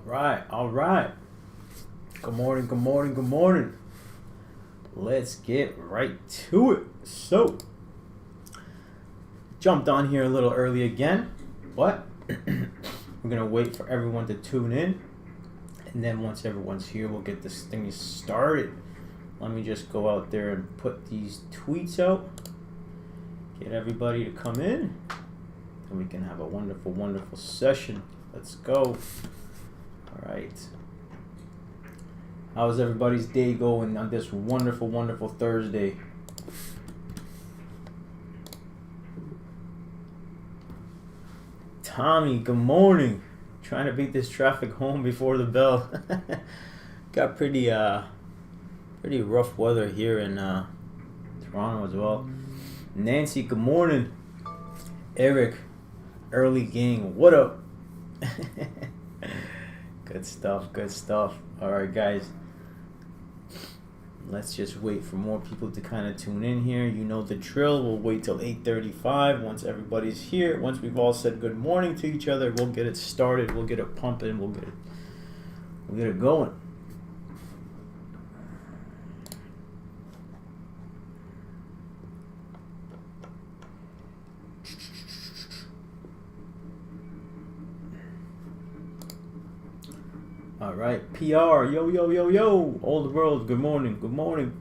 All right. Good morning. Let's get right to it. So, jumped on here a little early again, but we're going to wait for everyone to tune in. And then once everyone's here, we'll get this thing started. Let me just go out there and put these tweets out. Get everybody to come in. And we can have a wonderful session. Let's go. All right. How's everybody's day going on this wonderful Thursday? Tommy, good morning. Trying to beat this traffic home before the bell. Got pretty rough weather here in Toronto as well. Nancy, good morning. Eric, early gang, what up? Good stuff. All right, guys. Let's just wait for more people to kind of tune in here. You know the drill. We'll wait till 8:35. Once everybody's here, once we've all said good morning to each other, we'll get it started. We'll get it pumping. We'll get it going. All right, PR, yo, old world, good morning.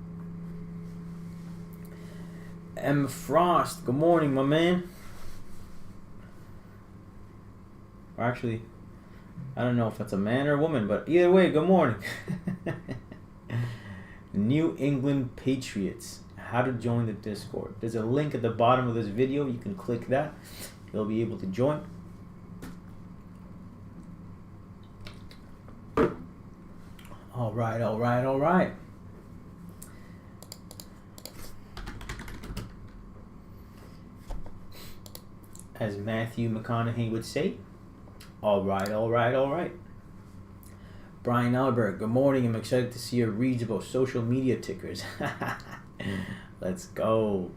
M. Frost, good morning, my man. Or actually, I don't know if that's a man or a woman, but either way, good morning. New England Patriots, how to join the Discord. There's a link at the bottom of this video. You can click that. You'll be able to join. All right. As Matthew McConaughey would say, all right. Brian Albert, good morning. I'm excited to see your reads about social media tickers. Let's go.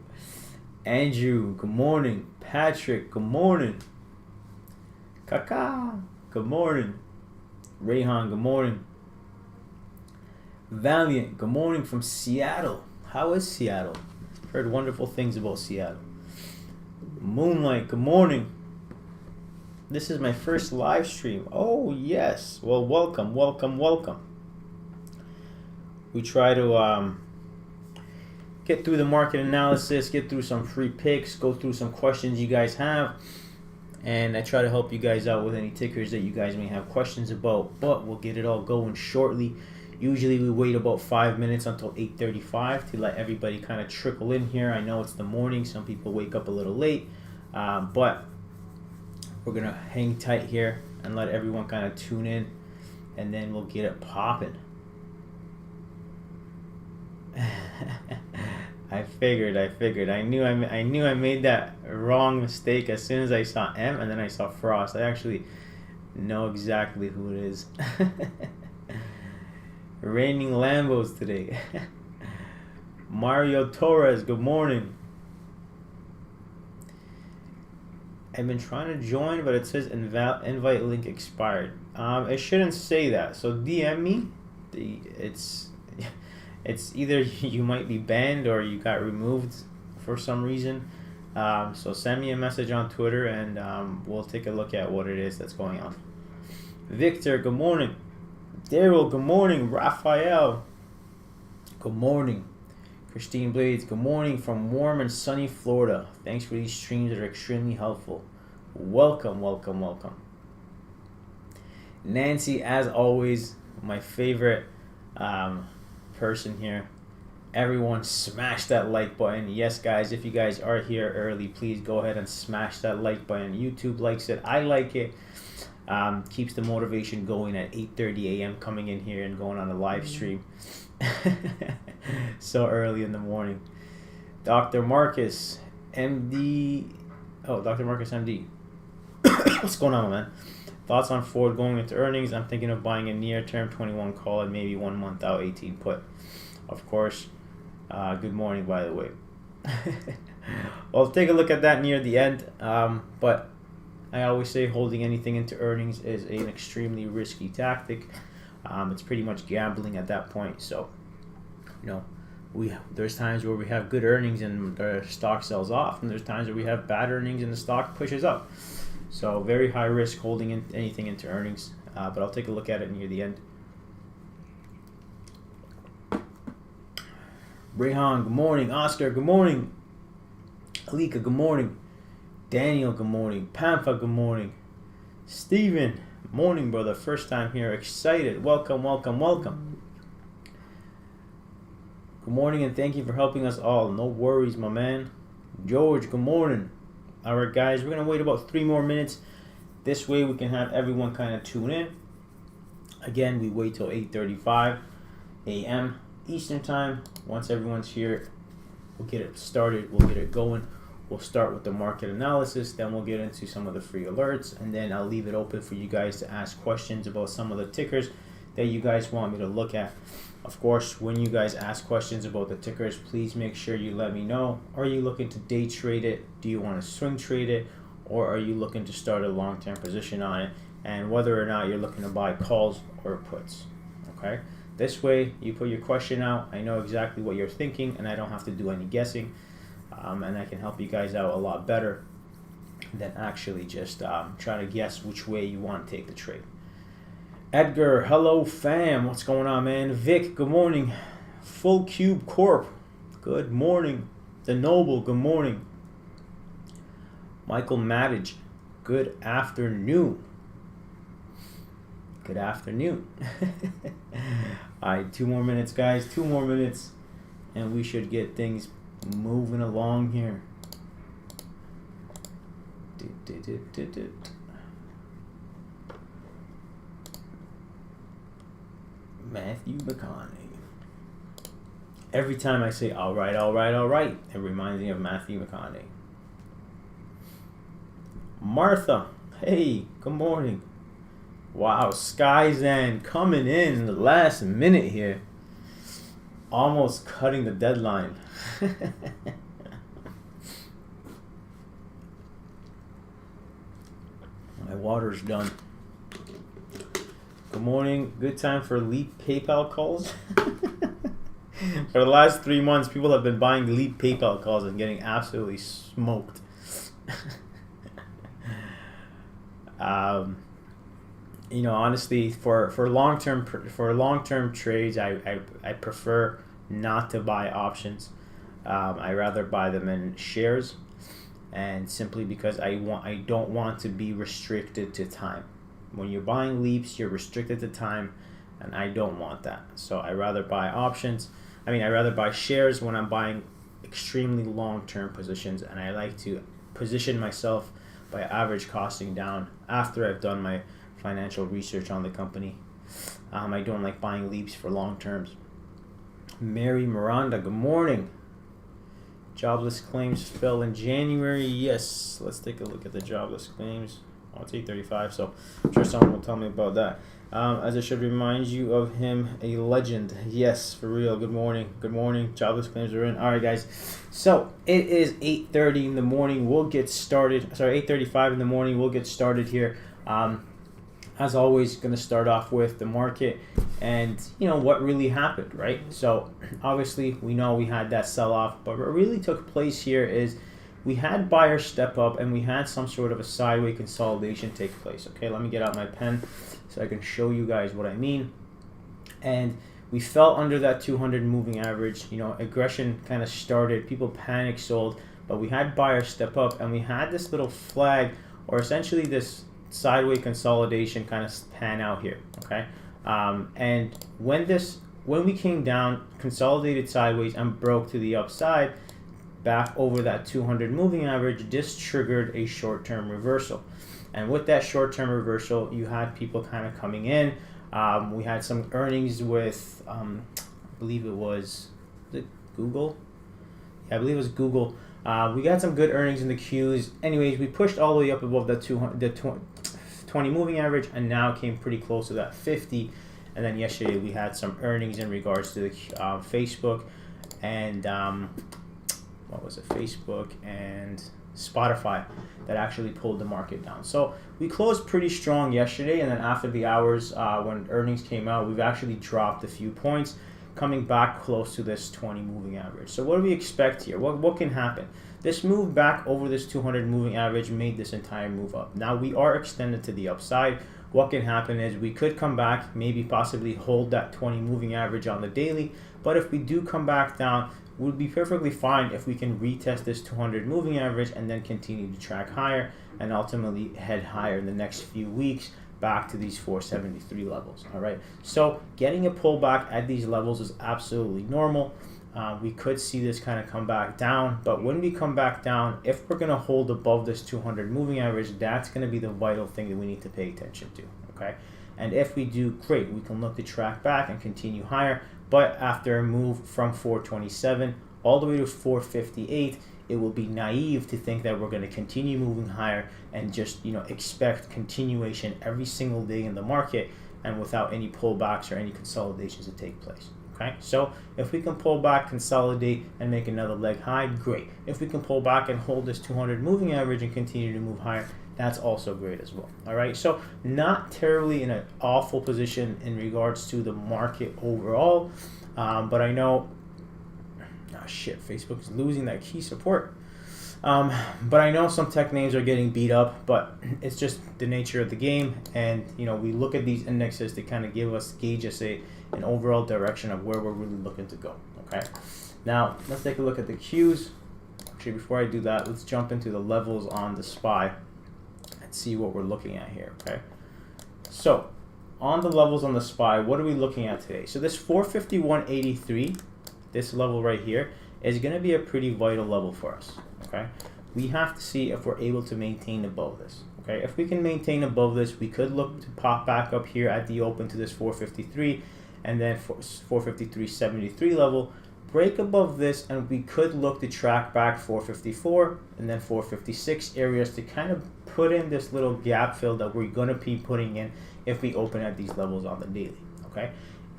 Andrew, good morning. Patrick, good morning. Kaka, good morning. Rayhan, good morning. Valiant, good morning from Seattle. How is Seattle? Heard wonderful things about Seattle. Moonlight, good morning. This is my first live stream. Oh, yes. Well, welcome. We try to get through the market analysis, get through some free picks, go through some questions you guys have, and I try to help you guys out with any tickers that you guys may have questions about, but we'll get it all going shortly. Usually we wait about 5 minutes until 8:35 to let everybody kind of trickle in here. I know it's the morning. Some people wake up a little late. But we're going to hang tight here and let everyone kind of tune in. And then we'll get it popping. I figured. I knew I made that wrong mistake as soon as I saw M and then I saw Frost. I actually know exactly who it is. Raining Lambos today. Mario Torres, good morning. I've been trying to join, but it says invite link expired. It shouldn't say that. So DM me. It's either you might be banned or you got removed for some reason. So send me a message on Twitter and we'll take a look at what it is that's going on. Victor, good morning. Daryl, good morning. Raphael, good morning. Christine Blades, good morning from warm and sunny Florida. Thanks for these streams that are extremely helpful. Welcome. Nancy, as always, my favorite person here. Everyone smash that like button. Yes, guys, if you guys are here early, please go ahead and smash that like button. YouTube likes it. I like it. Keeps the motivation going at 8:30 a.m. coming in here and going on a live stream so early in the morning. Dr. Marcus MD. Oh, Dr. Marcus MD. What's going on, man? Thoughts on Ford going into earnings? I'm thinking of buying a near-term 21 call and maybe 1 month out 18 put. Of course. Good morning, by the way. Well, take a look at that near the end. But I always say holding anything into earnings is an extremely risky tactic. It's pretty much gambling at that point. So, there's times where we have good earnings and the stock sells off, and there's times where we have bad earnings and the stock pushes up. So very high risk holding anything into earnings. But I'll take a look at it near the end. Rehan, good morning. Oscar, good morning. Alika, good morning. Daniel, good morning. Pampa, good morning. Steven, morning, brother. First time here. Excited. Welcome, welcome, welcome. Good morning and thank you for helping us all. No worries, my man. George, good morning. All right, guys, we're going to wait about 3 more minutes. This way we can have everyone kind of tune in. Again, we wait till 8:35 a.m. Eastern time. Once everyone's here, we'll get it started. We'll get it going. We'll start with the market analysis. Then we'll get into some of the free alerts. And then I'll leave it open for you guys to ask questions about some of the tickers that you guys want me to look at. Of course, when you guys ask questions about the tickers, please make sure you let me know. Are you looking to day trade it? Do you want to swing trade it? Or are you looking to start a long-term position on it? And whether or not you're looking to buy calls or puts. Okay? This way, you put your question out. I know exactly what you're thinking, and I don't have to do any guessing. And I can help you guys out a lot better than actually just trying to guess which way you want to take the trade. Edgar, hello fam. What's going on, man? Vic, good morning. Full Cube Corp, good morning. The Noble, good morning. Michael Maddage, good afternoon. Good afternoon. All right, 2 more minutes, guys. 2 more minutes, and we should get things moving along here. Matthew McConaughey. Every time I say all right, it reminds me of Matthew McConaughey. Martha, hey, good morning. Wow, Skyzan coming in the last minute here. Almost cutting the deadline. My water's done. Good morning. Good time for Leap PayPal calls. For the last 3 months, people have been buying Leap PayPal calls and getting absolutely smoked. Honestly, for long-term trades, I prefer not to buy options. I rather buy them in shares, and simply because I don't want to be restricted to time. When you're buying leaps, you're restricted to time, and I don't want that. So I rather buy options. I rather buy shares when I'm buying extremely long-term positions, and I like to position myself by average costing down after I've done my financial research on the company. I don't like buying leaps for long terms. Mary Miranda, good morning. Jobless claims fell in January. Yes, let's take a look at the jobless claims. Oh, it's 8:35, so I'm sure someone will tell me about that. As I should remind you of him, a legend. Yes, for real. Good morning. Good morning. Jobless claims are in. All right, guys. So it is 8:30 in the morning. We'll get started. Sorry, 8:35 in the morning. We'll get started here. As always, going to start off with the market and what really happened, right? So obviously we know we had that sell-off, but what really took place here is we had buyers step up and we had some sort of a sideways consolidation take place. Okay, let me get out my pen so I can show you guys what I mean. And we fell under that 200 moving average. Aggression kind of started. People panic sold, but we had buyers step up and we had this little flag, or essentially this sideways consolidation kind of pan out here. Okay, and when we came down, consolidated sideways and broke to the upside, back over that 200 moving average, this triggered a short-term reversal. And with that short-term reversal, you had people kind of coming in. We had some earnings with, I believe it was Google. Yeah, I believe it was Google. We got some good earnings in the Qs. Anyways, we pushed all the way up above the 20 moving average, and now came pretty close to that 50. And then yesterday we had some earnings in regards to the Facebook and what was it, Facebook and Spotify that actually pulled the market down. So we closed pretty strong yesterday, and then after the hours when earnings came out, we've actually dropped a few points, coming back close to this 20 moving average. So what do we expect here? What can happen? This move back over this 200 moving average made this entire move up. Now we are extended to the upside. What can happen is we could come back, maybe possibly hold that 20 moving average on the daily, but if we do come back down, would be perfectly fine if we can retest this 200 moving average and then continue to track higher and ultimately head higher in the next few weeks back to these 473 levels. All right, so getting a pullback at these levels is absolutely normal. We could see this kind of come back down, but when we come back down, if we're going to hold above this 200 moving average, that's going to be the vital thing that we need to pay attention to. Okay, and if we do, great, we can look to track back and continue higher. But after a move from 427 all the way to 458, it will be naive to think that we're going to continue moving higher and just expect continuation every single day in the market and without any pullbacks or any consolidations to take place. Okay, so if we can pull back, consolidate, and make another leg high, great. If we can pull back and hold this 200 moving average and continue to move higher, that's also great as well. All right, so not terribly in an awful position in regards to the market overall, but I know, Facebook is losing that key support. But I know some tech names are getting beat up, but it's just the nature of the game. And we look at these indexes to kind of gauge us an overall direction of where we're really looking to go. Okay, now let's take a look at the Qs. Actually, before I do that, let's jump into the levels on the SPY and see what we're looking at here. Okay, so on the levels on the SPY, what are we looking at today? So this 451.83, this level right here, is going to be a pretty vital level for us. Okay, we have to see if we're able to maintain above this. Okay, if we can maintain above this, we could look to pop back up here at the open to this 453 and then 453.73 level, break above this, and we could look to track back 454 and then 456 areas to kind of put in this little gap fill that we're going to be putting in if we open at these levels on the daily. Okay,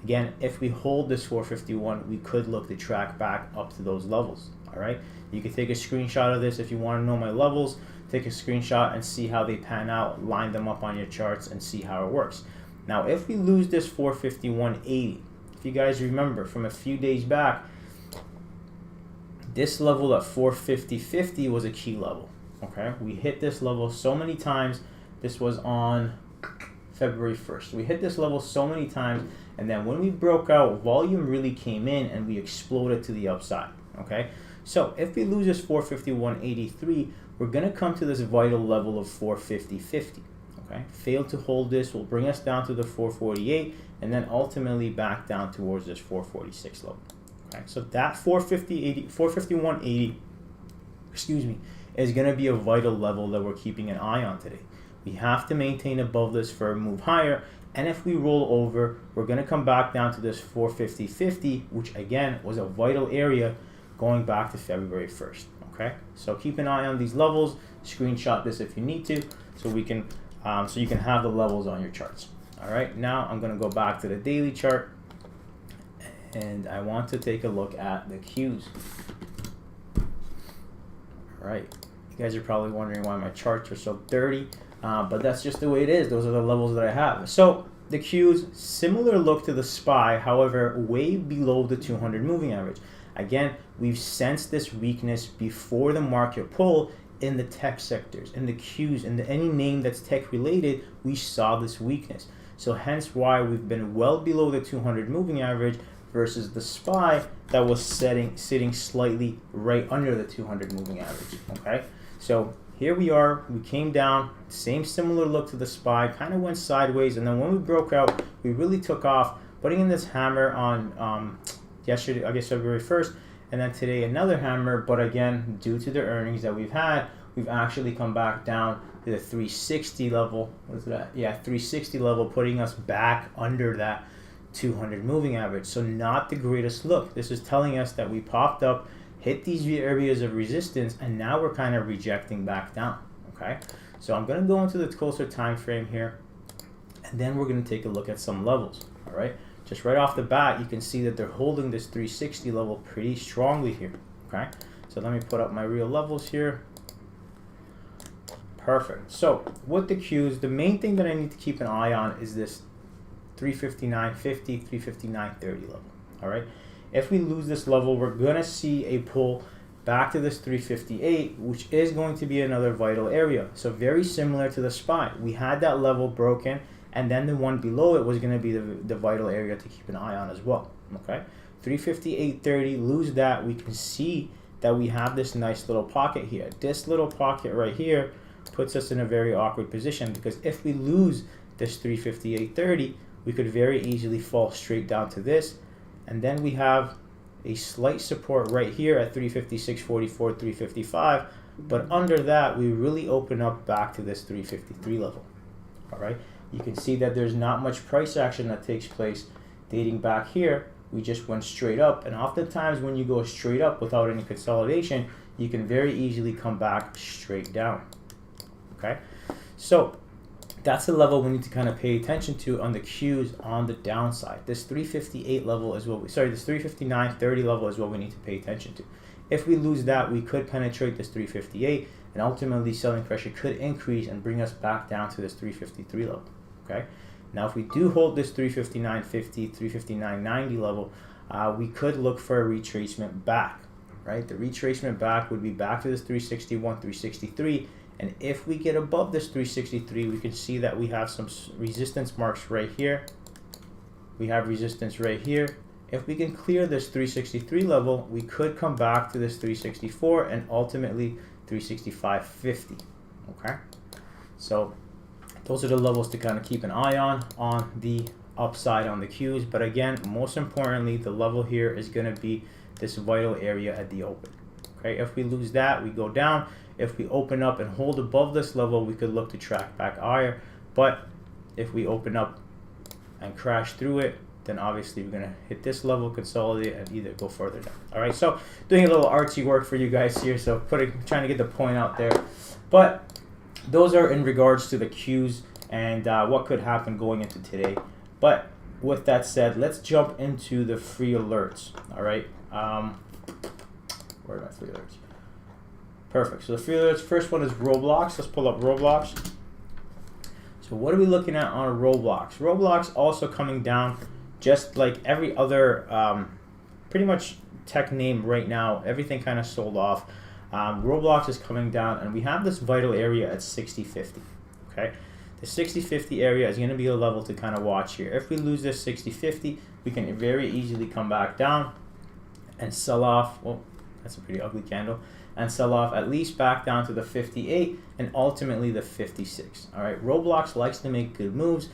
again, if we hold this 451, we could look to track back up to those levels. All right, you can take a screenshot of this if you want to know my levels. Take a screenshot and see how they pan out, line them up on your charts and see how it works. Now, if we lose this 451.80, if you guys remember from a few days back, this level at 450.50 was a key level. Okay, we hit this level so many times. This was on February 1st. We hit this level so many times, and then when we broke out, volume really came in and we exploded to the upside. Okay, so if we lose this 451.83, we're going to come to this vital level of 450.50. Okay, fail to hold this will bring us down to the 448 and then ultimately back down towards this 446 level. Okay, so that 451.80, is going to be a vital level that we're keeping an eye on today. We have to maintain above this for a move higher, and if we roll over, we're going to come back down to this 450.50, which again was a vital area going back to February 1st. Okay, so keep an eye on these levels. Screenshot this if you need to, so we can so you can have the levels on your charts. All right, now I'm going to go back to the daily chart, and I want to take a look at the Qs. All right, you guys are probably wondering why my charts are so dirty, but that's just the way it is. Those are the levels that I have. So the Qs, similar look to the SPY, however, way below the 200 moving average. Again, we've sensed this weakness before the market pull in the tech sectors, in the Qs, in any name that's tech related. We saw this weakness. So hence why we've been well below the 200 moving average versus the SPY that was sitting slightly right under the 200 moving average. Okay, so here we are. We came down, similar look to the SPY, kind of went sideways, and then when we broke out, we really took off, putting in this hammer on yesterday, I guess February 1st, and then today another hammer. But again, due to the earnings that we've had, we've actually come back down to the 360 level. What is that? Yeah, 360 level, putting us back under that 200 moving average. So not the greatest look. This is telling us that we popped up, hit these areas of resistance, and now we're kind of rejecting back down. Okay, so I'm going to go into the closer time frame here, and then we're going to take a look at some levels. All right, just right off the bat, you can see that they're holding this 360 level pretty strongly here. Okay, So let me put up my real levels here. Perfect. So with the Qs, the main thing that I need to keep an eye on is this 359.50, 359.30 level. All right. If we lose this level, we're going to see a pull back to this 358, which is going to be another vital area. So very similar to the SPY. We had that level broken, and then the one below it was going to be the vital area to keep an eye on as well. Okay. 358.30, lose that, we can see that we have this nice little pocket here. This little pocket right here puts us in a very awkward position, because if we lose this 358.30, we could very easily fall straight down to this, and then we have a slight support right here at 356.44, 355, but under that we really open up back to this 353 level. All right, you can see that there's not much price action that takes place dating back here. We just went straight up, and oftentimes when you go straight up without any consolidation, you can very easily come back straight down. Okay, so that's the level we need to kind of pay attention to on the Qs on the downside. This 358 level is what we, this 359.30 level is what we need to pay attention to. If we lose that, we could penetrate this 358, and ultimately selling pressure could increase and bring us back down to this 353 level. Okay, now if we do hold this 359.50, 359.90 level, we could look for a retracement back. Right, the retracement back would be back to this 361, 363. And if we get above this 363, we can see that we have some resistance marks right here. We have resistance right here. If we can clear this 363 level, we could come back to this 364 and ultimately 365.50. Okay, so those are the levels to kind of keep an eye on the upside on the Qs. But again, most importantly, the level here is going to be this vital area at the open. Okay, if we lose that, we go down. If we open up and hold above this level, we could look to track back higher. But if we open up and crash through it, then obviously we're going to hit this level, consolidate, and either go further down. All right, so doing a little artsy work for you guys here, so trying to get the point out there. But those are in regards to the Qs and what could happen going into today. But with that said, let's jump into the free alerts. All right, where are my free alerts? Perfect. So the free alerts, first one is Roblox. Let's pull up Roblox. So what are we looking at on Roblox? Roblox also coming down, just like every other pretty much tech name right now. Everything kind of sold off. Roblox is coming down, and we have this vital area at 60.50. Okay, the 60.50 area is going to be a level to kind of watch here. If we lose this 60.50, we can very easily come back down and sell off. Well, that's a pretty ugly candle. And sell off at least back down to the 58 and ultimately the 56. All right, Roblox likes to make good moves.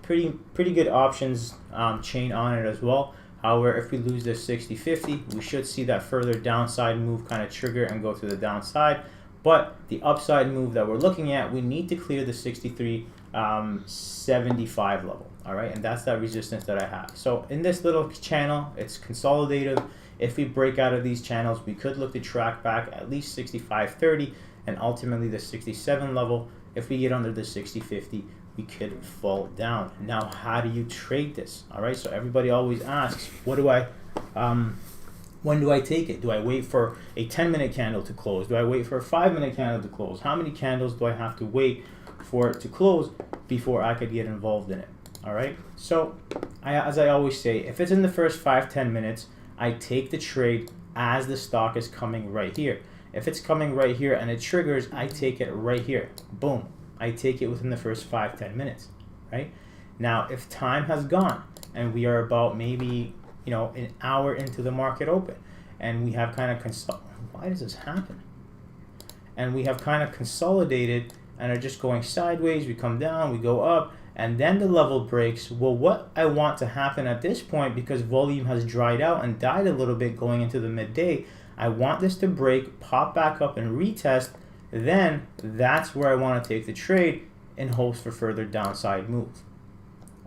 Pretty good options chain on it as well. However, if we lose this 60.50, we should see that further downside move kind of trigger and go to the downside. But the upside move that we're looking at, we need to clear the 63.75 level. All right, and that's that resistance that I have. So in this little channel, it's consolidative. If we break out of these channels, we could look to track back at least 65.30 and ultimately the 67 level. If we get under the 60.50, we could fall down. Now, how do you trade this? All right, so everybody always asks, what do I, when do I take it? Do I wait for a 10-minute candle to close? Do I wait for a 5-minute candle to close? How many candles do I have to wait for it to close before I could get involved in it? All right, so as I always say, if it's in the first 5-10 minutes, I take the trade as the stock is coming right here. If it's coming right here and it triggers, I take it right here. Boom. I take it within the first 5-10 minutes, right? Now, if time has gone and we are about maybe, an hour into the market open and we have kind of why does this happen? And we have kind of consolidated and are just going sideways. We come down, we go up, and then the level breaks. Well, what I want to happen at this point, because volume has dried out and died a little bit going into the midday, I want this to break, pop back up and retest. Then that's where I want to take the trade in hopes for further downside move.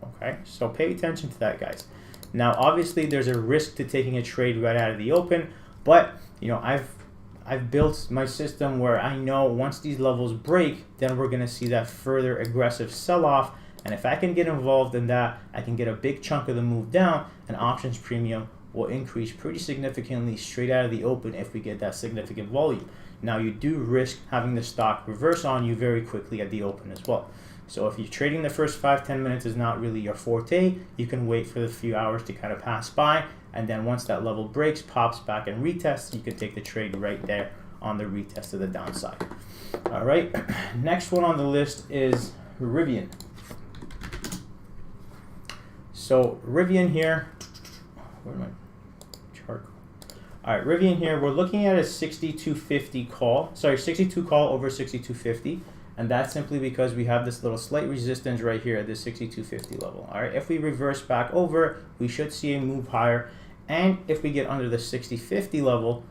Okay, so pay attention to that, guys. Now, obviously, there's a risk to taking a trade right out of the open, but I've built my system where I know once these levels break, then we're going to see that further aggressive sell-off. And if I can get involved in that, I can get a big chunk of the move down, and options premium will increase pretty significantly straight out of the open if we get that significant volume. Now you do risk having the stock reverse on you very quickly at the open as well. So if you're trading the first 5-10 minutes is not really your forte, you can wait for the few hours to kind of pass by, and then once that level breaks, pops back and retests, you can take the trade right there on the retest of the downside. All right, next one on the list is Rivian. So Rivian here, where's my chart? All right, Rivian here, we're looking at a 6250 call, sorry, 62 call over 6250. And that's simply because we have this little slight resistance right here at this 6250 level. All right, if we reverse back over, we should see a move higher. And if we get under the 6050 level,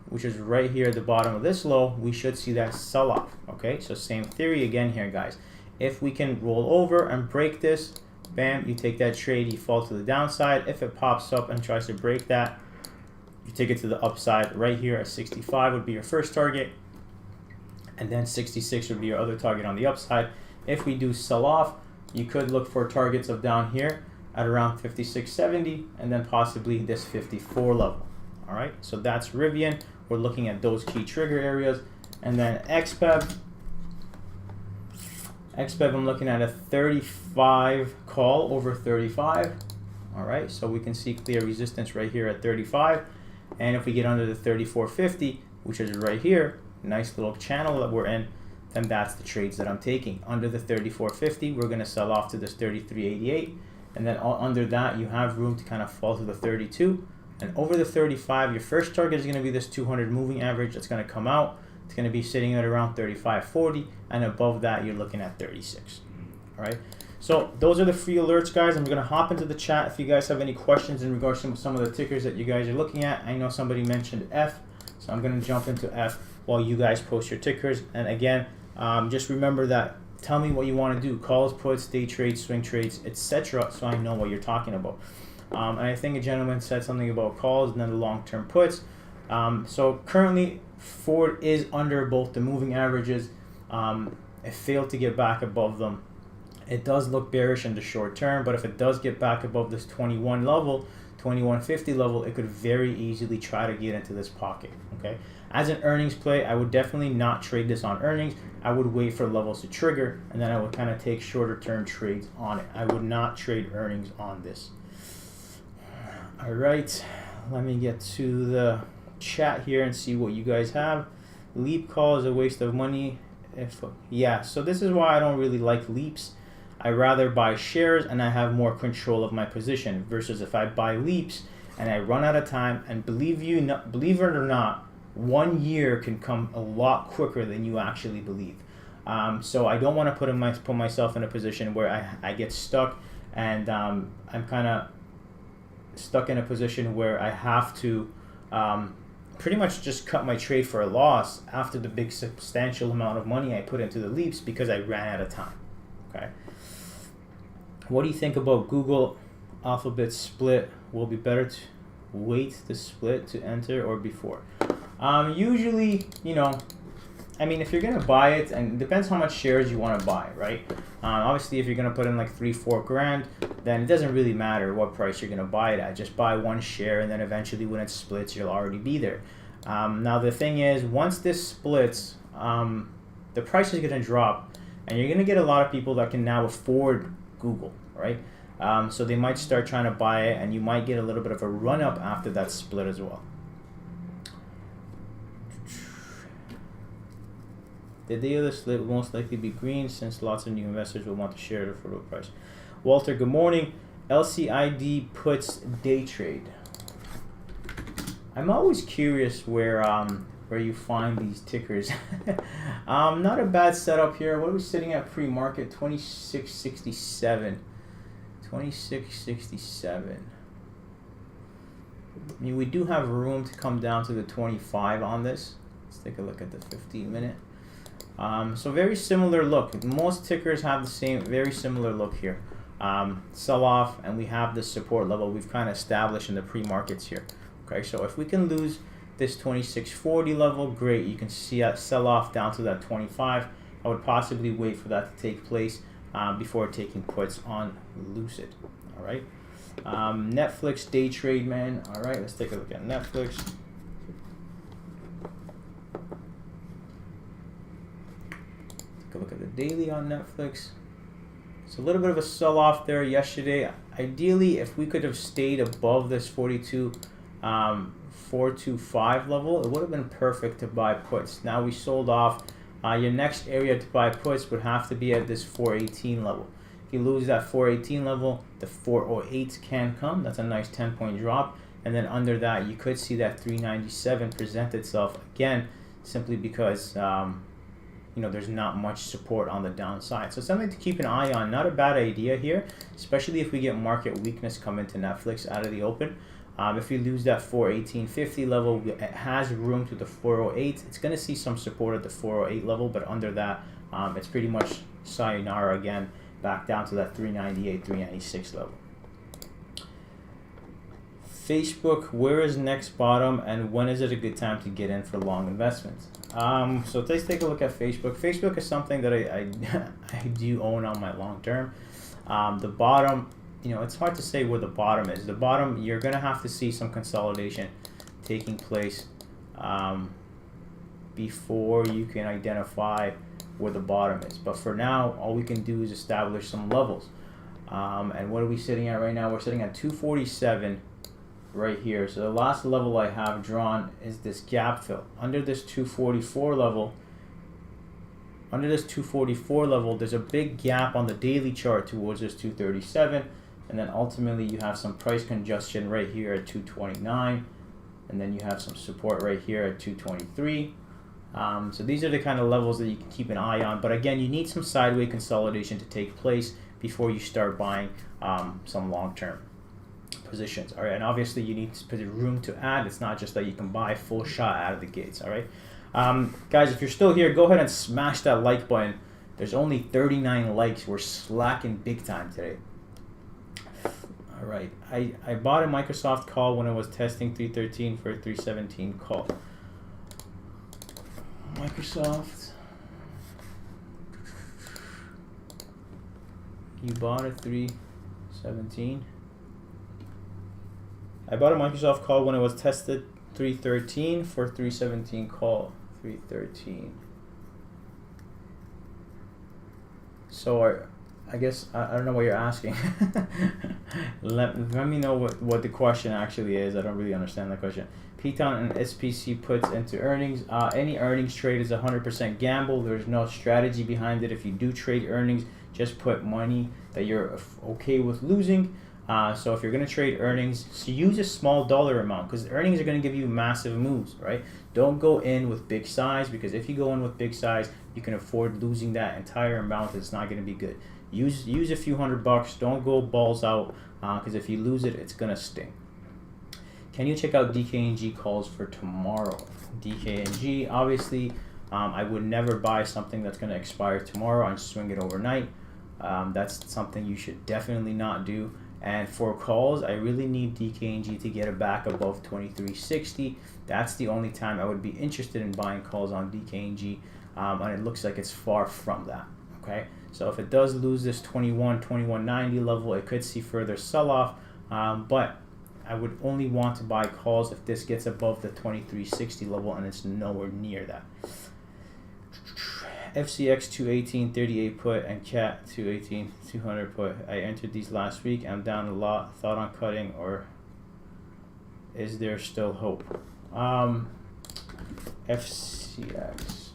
which is right here at the bottom of this low, we should see that sell off. Okay, so same theory again here, guys. If we can roll over and break this, bam, you take that trade, you fall to the downside. If it pops up and tries to break that, you take it to the upside. Right here at 65 would be your first target. And then 66 would be your other target on the upside. If we do sell off, you could look for targets of down here at around 56.70 and then possibly this 54 level. All right, so that's Rivian. We're looking at those key trigger areas. And then XPEB, I'm looking at a 35 call over 35. All right, so we can see clear resistance right here at 35. And if we get under the 34.50, which is right here, nice little channel that we're in, then that's the trades that I'm taking. Under the 34.50, we're going to sell off to this 33.88, and then under that you have room to kind of fall to the 32, and over the 35 your first target is going to be this 200 moving average that's going to come out. It's going to be sitting at around 35.40, and above that you're looking at 36. All right, so those are the free alerts, guys. I'm going to hop into the chat if you guys have any questions in regards to some of the tickers that you guys are looking at. I know somebody mentioned F, so I'm going to jump into F while you guys post your tickers. And again, just remember that, tell me what you want to do, calls, puts, day trades, swing trades, etc., so I know what you're talking about. And I think a gentleman said something about calls and then the long-term puts. So currently Ford is under both the moving averages. It failed to get back above them. It does look bearish in the short term, but if it does get back above this 21 level, 2150 level, it could very easily try to get into this pocket. Okay, as an earnings play, I would definitely not trade this on earnings. I would wait for levels to trigger, and then I would kind of take shorter term trades on it. I would not trade earnings on this. All right, let me get to the chat here and see what you guys have. Leap call is a waste of money. Yeah, so this is why I don't really like leaps. I rather buy shares and I have more control of my position, versus if I buy leaps and I run out of time, and believe it or not, 1 year can come a lot quicker than you actually believe. So I don't want to put myself in a position where I get stuck, and I'm kind of stuck in a position where I have to pretty much just cut my trade for a loss after the big substantial amount of money I put into the leaps because I ran out of time. Okay. What do you think about Google Alphabet split? Will be better to wait the split to enter or before? Usually, I mean, if you're gonna buy it, and it depends how much shares you want to buy, right? Obviously, if you're gonna put in like 3-4 grand, then it doesn't really matter what price you're gonna buy it at. Just buy one share, and then eventually, when it splits, you'll already be there. Now the thing is, once this splits, the price is gonna drop, and you're gonna get a lot of people that can now afford Google, right? So they might start trying to buy it, and you might get a little bit of a run up after that split as well. The day of the split will most likely be green, since lots of new investors will want to share the affordable price. Walter, good morning. LCID puts day trade. I'm always curious where you find these tickers. Not a bad setup here. What are we sitting at pre-market? 2667. 2667. I mean, we do have room to come down to the 25 on this. Let's take a look at the 15-minute. So very similar look. Most tickers have the same, very similar look here. Sell off, and we have this support level we've kind of established in the pre-markets here. Okay, so if we can lose this 2640 level, great. You can see that sell off down to that 25. I would possibly wait for that to take place before taking puts on Lucid. All right. Netflix day trade, man. All right, let's take a look at Netflix. Take a look at the daily on Netflix. It's a little bit of a sell-off there yesterday. Ideally, if we could have stayed above this 425 level, it would have been perfect to buy puts. Now we sold off. Your next area to buy puts would have to be at this 418 level. If you lose that 418 level, the 408 can come. That's a nice 10-point drop. And then under that, you could see that 397 present itself again, simply because there's not much support on the downside. So something to keep an eye on. Not a bad idea here, especially if we get market weakness come into Netflix out of the open. If you lose that 418.50 level, it has room to the 408. It's going to see some support at the 408 level, but under that, it's pretty much sayonara again, back down to that 398, 396 level. Facebook, where is next bottom, and when is it a good time to get in for long investments? So let's take a look at Facebook. Facebook is something that I do own on my long term. The bottom, it's hard to say where the bottom is. The bottom, you're going to have to see some consolidation taking place before you can identify where the bottom is. But for now, all we can do is establish some levels. And what are we sitting at right now? We're sitting at 247 right here. So the last level I have drawn is this gap fill. Under this 244 level, there's a big gap on the daily chart towards this 237. And then ultimately you have some price congestion right here at 229. And then you have some support right here at 223. So these are the kind of levels that you can keep an eye on. But again, you need some sideways consolidation to take place before you start buying some long-term positions. All right, and obviously you need room to add. It's not just that you can buy full shot out of the gates. All right, guys, if you're still here, go ahead and smash that like button. There's only 39 likes. We're slacking big time today. All right, I bought a Microsoft call when it was testing 313 for a 317 call. Microsoft, you bought a 317. I bought a Microsoft call when it was tested 313 for 317 call. 313. So I guess I don't know what you're asking. let me know what the question actually is. I don't really understand the question. Piton and SPC puts into earnings. Any earnings trade is 100% gamble. There's no strategy behind it. If you do trade earnings, just put money that you're okay with losing. So if you're going to trade earnings, so use a small dollar amount, because earnings are going to give you massive moves, right? Don't go in with big size, because if you go in with big size, you can afford losing that entire amount. It's not going to be good. Use a few $100. Don't go balls out, because if you lose it, it's going to sting. Can you check out DKNG calls for tomorrow? DKNG, obviously, I would never buy something that's going to expire tomorrow and swing it overnight. That's something you should definitely not do. And for calls, I really need DKNG to get it back above 2360. That's the only time I would be interested in buying calls on DKNG, and it looks like it's far from that. Okay, so if it does lose this 2190 level, it could see further sell-off, but I would only want to buy calls if this gets above the 2360 level, and it's nowhere near that. FCX 218 38 put and CAT 218 200 put. I entered these last week. I'm down a lot. Thought on cutting, or is there still hope? FCX.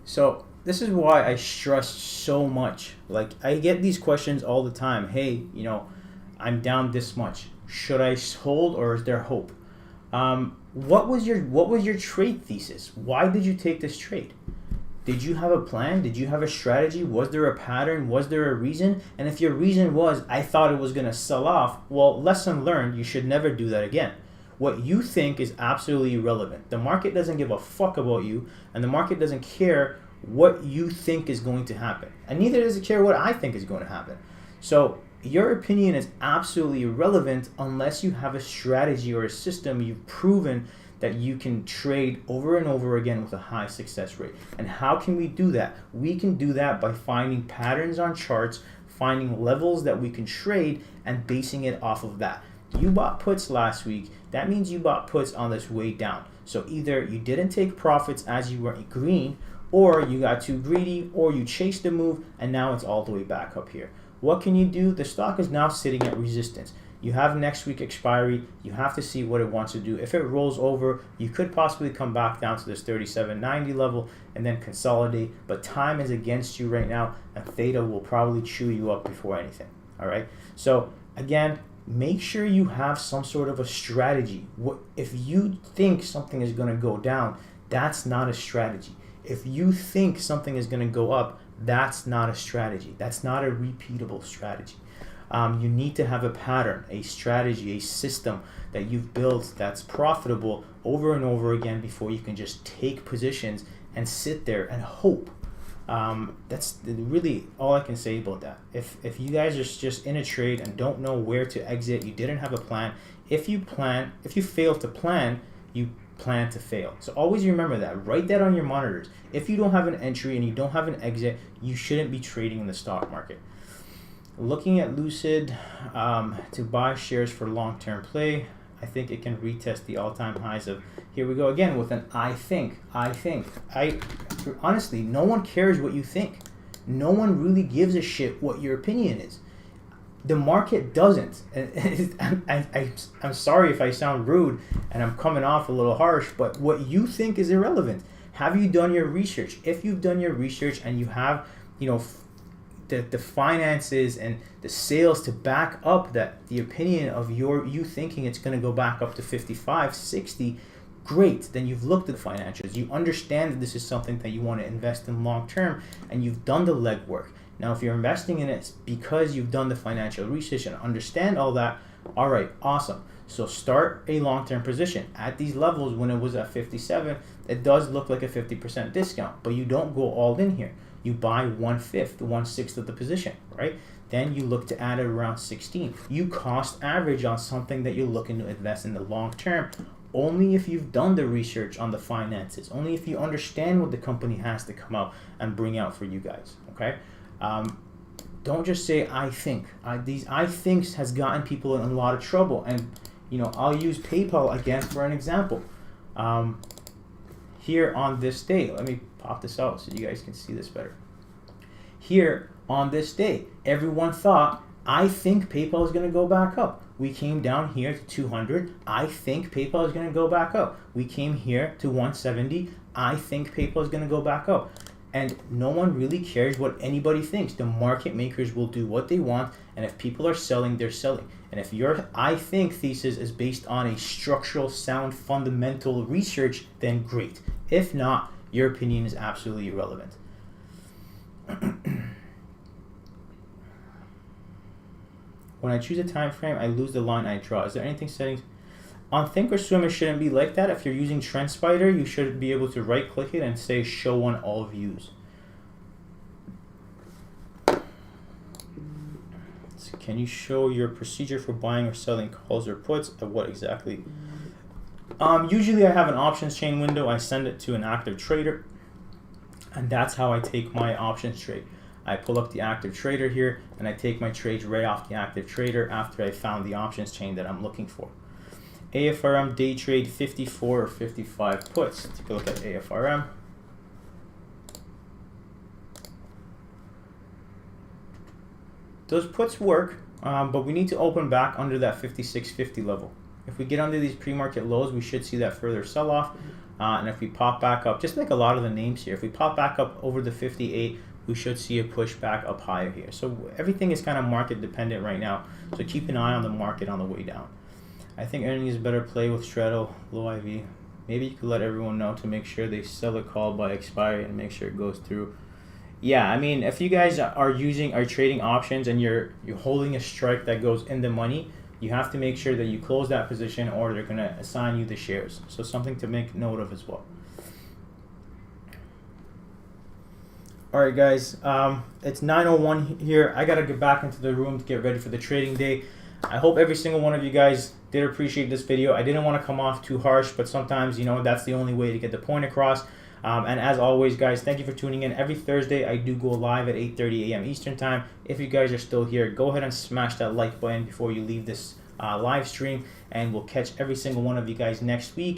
So this is why I stress so much. Like, I get these questions all the time. Hey, I'm down this much. Should I hold, or is there hope? What was your trade thesis? Why did you take this trade? Did you have a plan? Did you have a strategy? Was there a pattern? Was there a reason? And if your reason was, I thought it was going to sell off, well, lesson learned, you should never do that again. What you think is absolutely irrelevant. The market doesn't give a fuck about you, and the market doesn't care what you think is going to happen. And neither does it care what I think is going to happen. So your opinion is absolutely irrelevant unless you have a strategy or a system you've proven that you can trade over and over again with a high success rate. And how can we do that? We can do that by finding patterns on charts, finding levels that we can trade, and basing it off of that. You bought puts last week. That means you bought puts on this way down. So either you didn't take profits as you were green, or you got too greedy, or you chased the move and now it's all the way back up here. What can you do? The stock is now sitting at resistance. You have next week expiry. You have to see what it wants to do. If it rolls over, you could possibly come back down to this 37.90 level and then consolidate. But time is against you right now, and theta will probably chew you up before anything. All right. So again, make sure you have some sort of a strategy. If you think something is going to go down, that's not a strategy. If you think something is going to go up, that's not a strategy. That's not a repeatable strategy. You need to have a pattern, a strategy, a system that you've built that's profitable over and over again before you can just take positions and sit there and hope. That's really all I can say about that. If you guys are just in a trade and don't know where to exit, you didn't have a plan. If you fail to plan, you plan to fail. So always remember that. Write that on your monitors. If you don't have an entry and you don't have an exit, you shouldn't be trading in the stock market. Looking at Lucid to buy shares for long-term play, I think it can retest the all-time highs of, here we go again with an I think. Honestly, no one cares what you think. No one really gives a shit what your opinion is. The market doesn't. I'm sorry if I sound rude and I'm coming off a little harsh, but what you think is irrelevant. Have you done your research? If you've done your research and you have, the finances and the sales to back up that the opinion of you thinking it's going to go back up to 55, 60, great. Then you've looked at the financials. You understand that this is something that you want to invest in long term, and you've done the legwork. Now, if you're investing in it because you've done the financial research and understand all that, all right, awesome. So start a long-term position. At these levels, when it was at 57, it does look like a 50% discount, but you don't go all in here. You buy 1/5, 1/6 of the position, right? Then you look to add it around 16. You cost average on something that you're looking to invest in the long term, only if you've done the research on the finances, only if you understand what the company has to come out and bring out for you guys, okay? Don't just say I think. These I thinks has gotten people in a lot of trouble, and I'll use PayPal again for an example. Here on this day, let me pop this out so you guys can see this better. Here on this day, everyone thought, I think PayPal is going to go back up. We came down here to 200. I think PayPal is going to go back up. We came here to 170. I think PayPal is going to go back up. And no one really cares what anybody thinks. The market makers will do what they want, and if people are selling, they're selling. And if your I think thesis is based on a structural, sound, fundamental research, then great. If not, your opinion is absolutely irrelevant. When I choose a time frame, I lose the line I draw. Is there anything settings? On Thinkorswim, it shouldn't be like that. If you're using TrendSpider, you should be able to right-click it and say Show on All Views. So can you show your procedure for buying or selling calls or puts? What exactly? Usually I have an options chain window. I send it to an active trader, and that's how I take my options trade. I pull up the active trader here, and I take my trades right off the active trader after I found the options chain that I'm looking for. AFRM day trade 54 or 55 puts. Take a look at AFRM. Those puts work, but we need to open back under that 56.50 level. If we get under these pre-market lows, we should see that further sell-off. And if we pop back up, just like a lot of the names here, if we pop back up over the 58, we should see a push back up higher here. So everything is kind of market dependent right now. So keep an eye on the market on the way down. I think earnings is better play with straddle, low IV. Maybe you could let everyone know to make sure they sell a call by expiry and make sure it goes through. Yeah, I mean, if you guys are trading options and you're holding a strike that goes in the money, you have to make sure that you close that position or they're going to assign you the shares. So something to make note of as well. All right, guys, it's 9:01 here. I got to get back into the room to get ready for the trading day. I hope every single one of you guys did appreciate this video. I didn't want to come off too harsh, but sometimes, you know, that's the only way to get the point across. And as always, guys, thank you for tuning in. Every Thursday, I do go live at 8:30 a.m. Eastern Time. If you guys are still here, go ahead and smash that like button before you leave this live stream, and we'll catch every single one of you guys next week.